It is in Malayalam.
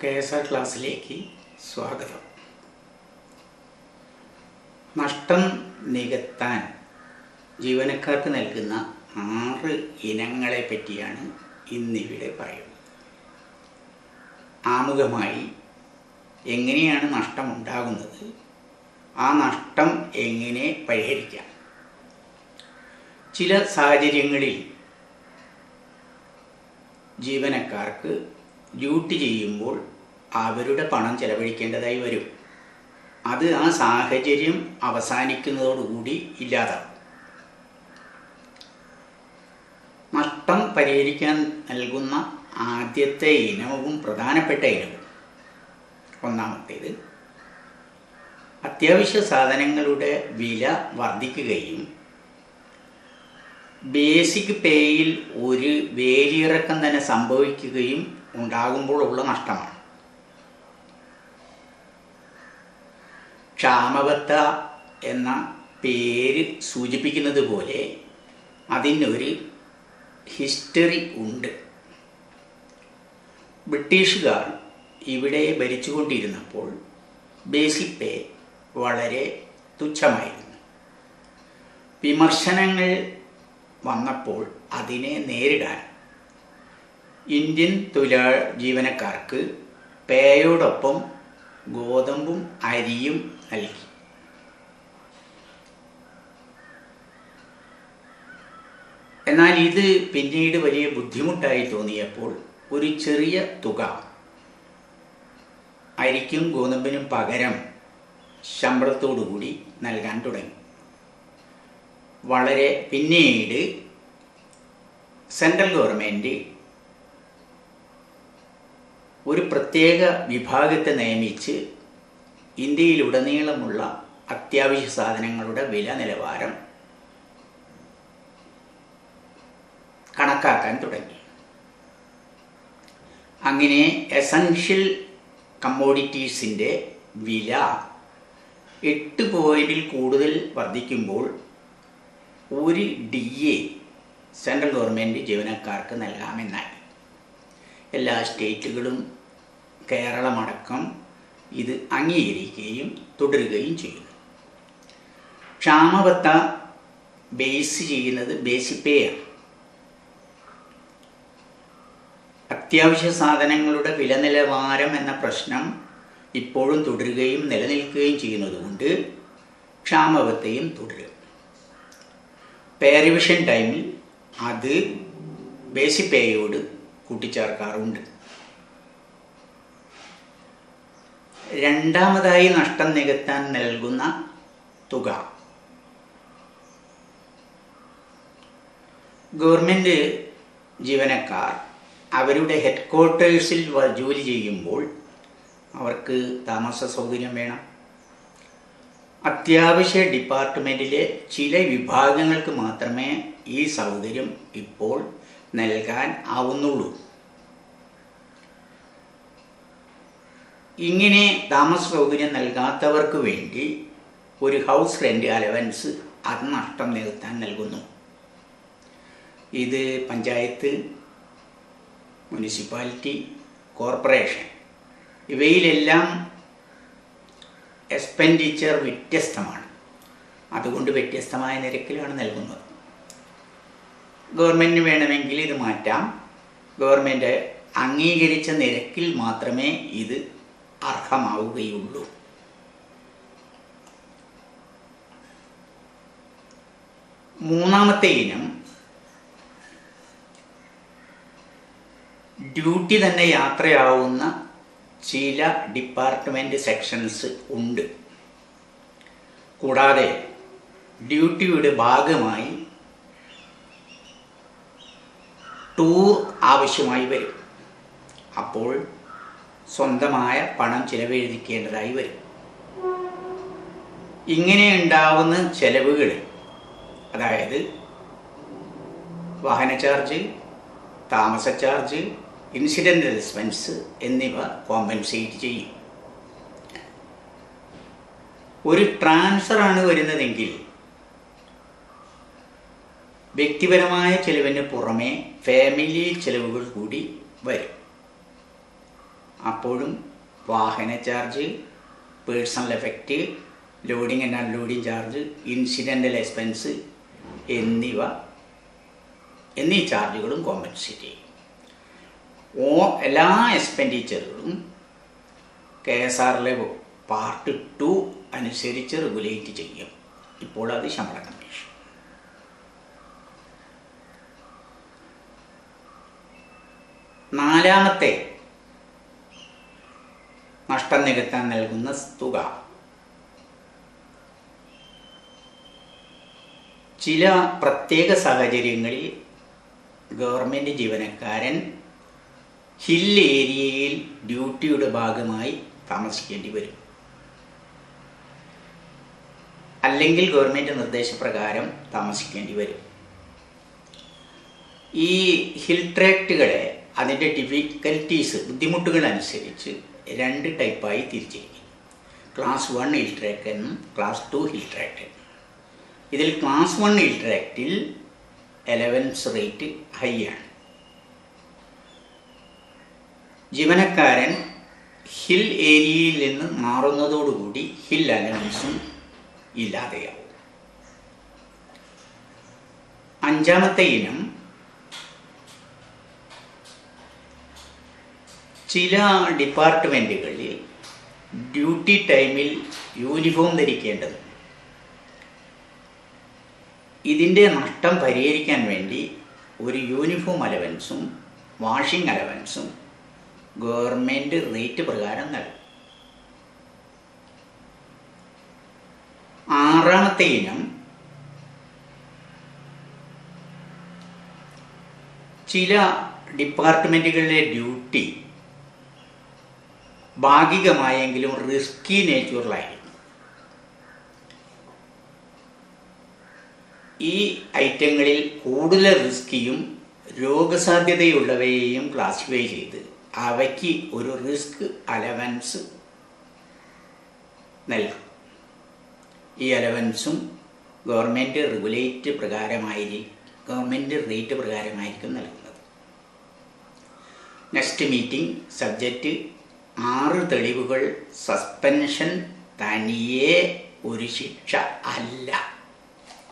KSR ക്ലാസ്സിലേക്ക് സ്വാഗതം. നഷ്ടം നികത്താൻ ജീവനക്കാർക്ക് നൽകുന്ന 6 ഇനങ്ങളെ പറ്റിയാണ് ഇന്നിവിടെ പറയുന്നത്. ആമുഖമായി എങ്ങനെയാണ് നഷ്ടം ഉണ്ടാകുന്നത്, ആ നഷ്ടം എങ്ങനെ പരിഹരിക്കാം. ചില സാഹചര്യങ്ങളിൽ ജീവനക്കാർക്ക് ഡ്യൂട്ടി ചെയ്യുമ്പോൾ അവരുടെ പണം ചെലവഴിക്കേണ്ടതായി വരും. അത് ആ സാഹചര്യം അവസാനിക്കുന്നതോടുകൂടി ഇല്ലാതാവും. നഷ്ടം പരിഹരിക്കാൻ നൽകുന്ന ആദ്യത്തെ ഇനവും പ്രധാനപ്പെട്ട ഇനവും, ഒന്നാമത്തേത്, അത്യാവശ്യ സാധനങ്ങളുടെ വില വർദ്ധിക്കുകയും ബേസിക് പേയിൽ ഒരു വേലിയിറക്കം തന്നെ സംഭവിക്കുകയും ഉണ്ടാകുമ്പോഴുള്ള നഷ്ടമാണ്. ക്ഷാമബത്ത എന്ന പേര് സൂചിപ്പിക്കുന്നത് പോലെ അതിനൊരു ഹിസ്റ്ററി ഉണ്ട്. ബ്രിട്ടീഷുകാർ ഇവിടെ ഭരിച്ചുകൊണ്ടിരുന്നപ്പോൾ ബേസിക് പേ വളരെ തുച്ഛമായിരുന്നു. വിമർശനങ്ങൾ വന്നപ്പോൾ അതിനെ നേരിടാൻ ഇന്ത്യൻ ജീവനക്കാർക്ക് പേയോടൊപ്പം ഗോതമ്പും അരിയും നൽകി. എന്നാൽ ഇത് പിന്നീട് വലിയ ബുദ്ധിമുട്ടായി തോന്നിയപ്പോൾ ഒരു ചെറിയ തുക അരിക്കും ഗോതമ്പിനും പകരം ശമ്പളത്തോടുകൂടി നൽകാൻ തുടങ്ങി. പിന്നീട് സെൻട്രൽ ഗവൺമെൻറ് ഒരു പ്രത്യേക വിഭാഗത്തെ നിയമിച്ച് ഇന്ത്യയിലുടനീളമുള്ള അത്യാവശ്യ സാധനങ്ങളുടെ വില നിലവാരം കണക്കാക്കാൻ തുടങ്ങി. അങ്ങനെ എസൻഷ്യൽ കമ്മോഡിറ്റീസിൻ്റെ വില 8 പോയിന്റിൽ കൂടുതൽ വർദ്ധിക്കുമ്പോൾ ഒരു DA സെൻട്രൽ ഗവൺമെൻറ് ജീവനക്കാർക്ക് നൽകാമെന്നായി. എല്ലാ സ്റ്റേറ്റുകളും കേരളമടക്കം ഇത് അംഗീകരിക്കുകയും തുടരുകയും ചെയ്യുന്നു. ക്ഷാമബത്ത ബേസ് ചെയ്യുന്നത് ബേസിക് പേ ആണ്. അത്യാവശ്യ സാധനങ്ങളുടെ വില നിലവാരം എന്ന പ്രശ്നം ഇപ്പോഴും തുടരുകയും നിലനിൽക്കുകയും ചെയ്യുന്നതുകൊണ്ട് ക്ഷാമബത്തയും തുടരും. പേ റിവിഷൻ ടൈമിൽ അത് ബേസിക് പേയോട് കൂട്ടിച്ചേർക്കാറുണ്ട്. രണ്ടാമതായി നഷ്ടം നികത്താൻ നൽകുന്ന തുക, ഗവൺമെൻറ് ജീവനക്കാർ അവരുടെ ഹെഡ്ക്വാർട്ടേഴ്സിൽ ജോലി ചെയ്യുമ്പോൾ അവർക്ക് താമസ സൗകര്യം വേണം. അത്യാവശ്യ ഡിപ്പാർട്ട്മെൻറ്റിലെ ചില വിഭാഗങ്ങൾക്ക് മാത്രമേ ഈ സൗകര്യം ഇപ്പോൾ നൽകാൻ ആവുന്നുള്ളൂ. ഇങ്ങനെ താമസ സൗകര്യം നൽകാത്തവർക്ക് വേണ്ടി ഒരു ഹൗസ് റെൻ്റ് അലവൻസ് അത് നഷ്ടം നികത്താൻ നൽകുന്നു. ഇത് പഞ്ചായത്ത്, മുനിസിപ്പാലിറ്റി, കോർപ്പറേഷൻ ഇവയിലെല്ലാം എക്സ്പെൻഡിച്ചർ വ്യത്യസ്തമാണ്. അതുകൊണ്ട് വ്യത്യസ്തമായ നിരക്കിലാണ് നൽകുന്നത്. ഗവൺമെൻറ്റിന് വേണമെങ്കിൽ ഇത് മാറ്റാം. ഗവൺമെൻറ് അംഗീകരിച്ച നിരക്കിൽ മാത്രമേ ഇത് അർഹമാവുകയുള്ളൂ. മൂന്നാമത്തെ ഇനം, ഡ്യൂട്ടി തന്നെ യാത്രയാവുന്ന ചില ഡിപ്പാർട്ട്മെൻറ്റ് സെക്ഷൻസ് ഉണ്ട്. കൂടാതെ ഡ്യൂട്ടിയുടെ ഭാഗമായി ടൂർ ആവശ്യമായി വരും. അപ്പോൾ സ്വന്തമായ പണം ചിലവഴിക്കേണ്ടതായി വരും. ഇങ്ങനെ ഉണ്ടാവുന്ന ചെലവുകൾ, അതായത് വാഹന ചാർജ്, താമസ ചാർജ്, ഇൻസിഡൻ്റൽ എക്സ്പെൻസ് എന്നിവ കോമ്പൻസേറ്റ് ചെയ്യും. ഒരു ട്രാൻസ്ഫറാണ് വരുന്നതെങ്കിൽ വ്യക്തിപരമായ ചെലവിന് പുറമെ ഫാമിലി ചെലവുകൾ കൂടി വരും. അപ്പോഴും വാഹന charge, personal effect, loading and unloading charge, incidental expense എന്നീ ചാർജുകളും കോമ്പൻസേറ്റ് ചെയ്യും. എല്ലാ എക്സ്പെൻഡിച്ചറുകളും KSRലെ പാർട്ട് 2 അനുസരിച്ച് റെഗുലേറ്റ് ചെയ്യും. ഇപ്പോൾ അത് ശമ്പള കമ്മീഷൻ. നാലാമത്തെ നഷ്ടം നികത്താൻ നൽകുന്ന തുക ചില പ്രത്യേക സാഹചര്യങ്ങളിൽ ഗവൺമെൻറ് ജീവനക്കാരൻ ഹിൽ ഏരിയയിൽ ഡ്യൂട്ടിയുടെ ഭാഗമായി താമസിക്കേണ്ടി വരും. അല്ലെങ്കിൽ ഗവൺമെൻറ് നിർദ്ദേശപ്രകാരം താമസിക്കേണ്ടി വരും. ഈ ഹിൽ ട്രാക്റ്റുകളെ അതിൻ്റെ ഡിഫിക്കൽറ്റീസ്, ബുദ്ധിമുട്ടുകൾ അനുസരിച്ച് 2 ടൈപ്പായി തിരിച്ചിരിക്കുന്നു. ക്ലാസ് 1 ഹിൽ ട്രാക്റ്റ് എന്നും ക്ലാസ് 2 ഹിൽ ട്രാക്റ്റ് എന്നും. ഇതിൽ ക്ലാസ് 1 ഹിൽ ട്രാക്റ്റിൽ അലവൻസ് റേറ്റ് ഹൈ ആണ്. ജീവനക്കാരൻ ഹിൽ ഏരിയയിൽ നിന്ന് മാറുന്നതോടുകൂടി ഹിൽ അലവൻസും ഇല്ലാതെയാവും. 5-ാമത്തെ ഇനം ചില ഡിപ്പാർട്ട്മെൻറ്റുകളിൽ ഡ്യൂട്ടി ടൈമിൽ യൂണിഫോം ധരിക്കേണ്ടതുണ്ട്. ഇതിൻ്റെ നഷ്ടം പരിഹരിക്കാൻ വേണ്ടി ഒരു യൂണിഫോം അലവൻസും വാഷിംഗ് അലവൻസും ഗവൺമെൻറ് റേറ്റ് പ്രകാരം നൽകും. 6-ാമത്തെ ഇനം ചില ഡിപ്പാർട്ട്മെൻറ്റുകളിലെ ഡ്യൂട്ടി ഭാഗികമായെങ്കിലും റിസ്കി നേച്ചറിലായിരിക്കും. ഈ ഐറ്റങ്ങളിൽ കൂടുതൽ റിസ്കിയും രോഗസാധ്യതയുള്ളവയെയും ക്ലാസിഫൈ ചെയ്ത് അവയ്ക്ക് ഒരു റിസ്ക് അലവൻസ് നൽകും. ഈ അലവൻസും ഗവൺമെൻറ് റെറ്റ് പ്രകാരമായിരിക്കും നൽകുന്നത്. നെക്സ്റ്റ് മീറ്റിംഗ് സബ്ജക്റ്റ് 6 തെളിവുകൾ സസ്പെൻഷൻ തനിയെ ഒരു ശിക്ഷ അല്ല.